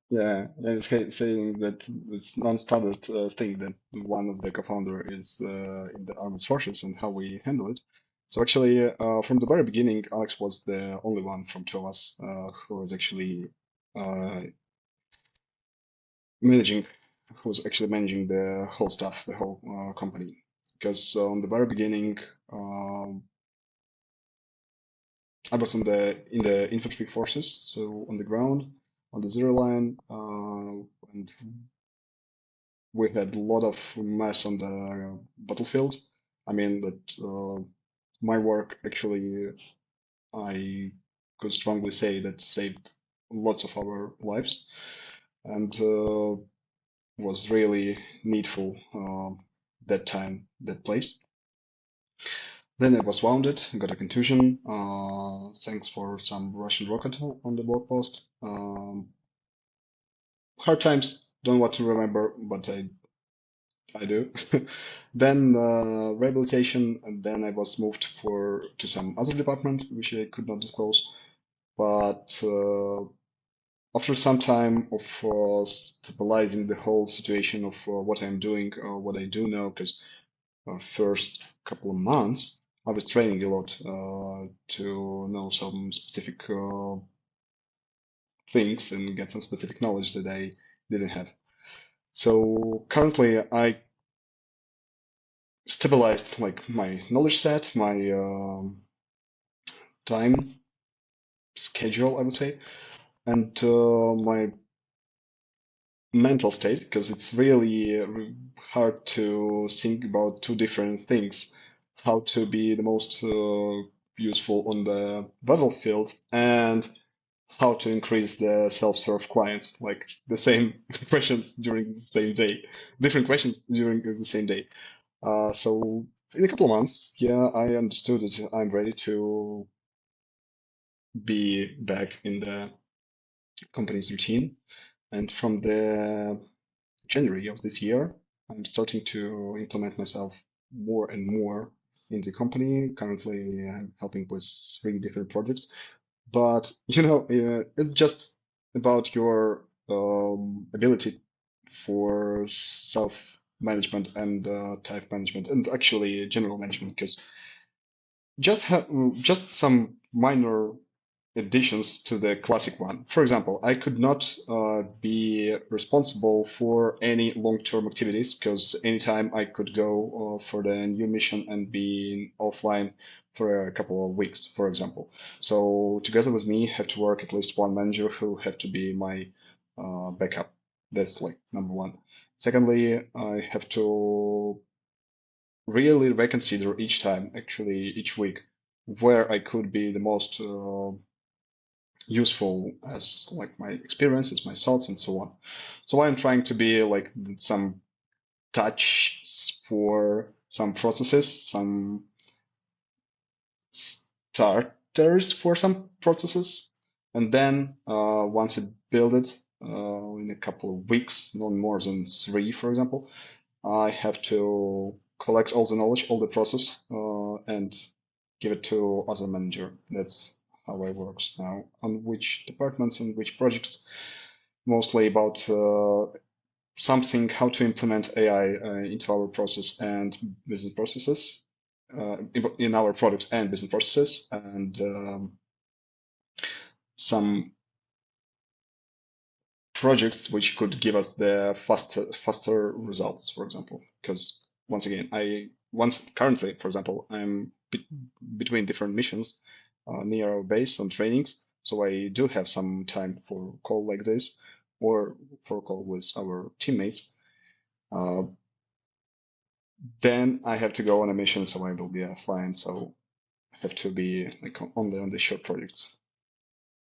Yeah, and saying that it's non-standard thing that one of the co-founder is in the armed forces and how we handle it. So actually, from the very beginning, Alex was the only one from two of us who was actually uh, managing, who was actually managing the whole stuff, the whole company. Because on the very beginning, um I was in the infantry forces, so on the ground, on the zero line, and we had a lot of mess on the battlefield. I mean that my work actually, I could strongly say that saved lots of our lives and was really needful that time, that place. Then I was wounded, got a contusion, thanks for some Russian rocket on the blog post. Hard times, don't want to remember, but I do. Then rehabilitation, and then I was moved to some other department, which I could not disclose. But after some time of stabilizing the whole situation of what I'm doing, what I do now, because first couple of months I was training a lot to know some specific things and get some specific knowledge that I didn't have. So currently I stabilized like my knowledge set, my time schedule, I would say, and my mental state, because it's really hard to think about two different things, how to be the most useful on the battlefield and how to increase the self-serve clients, like the same questions during the same day, different questions during the same day. So in a couple of months, yeah, I understood it. I'm ready to be back in the company's routine. And from the January of this year, I'm starting to implement myself more and more in the company. Currently, I'm helping with three different projects. But it's just about your ability for self-management and time management, and actually general management. Because just some minor additions to the classic one. For example, I could not be responsible for any long-term activities because anytime I could go for the new mission and be offline for a couple of weeks, for example. So together with me have to work at least one manager who have to be my backup. That's like number one. Secondly, I have to really reconsider each time, actually each week, where I could be the most useful as like my experiences, my thoughts, and so on. So I'm trying to be like some touch for some processes, some starters for some processes, and then once it build it in a couple of weeks, no more than three, for example, I have to collect all the knowledge, all the process, and give it to other manager. That's how I works now. On which departments and which projects, mostly about something how to implement AI into our process and business processes, in our product and business processes, and some projects which could give us the faster results, for example. Because once again, once currently, for example, I'm between different missions near our base on trainings, so I do have some time for call like this or for call with our teammates. Uh, then I have to go on a mission, so I will be offline. So I have to be like only on the short projects.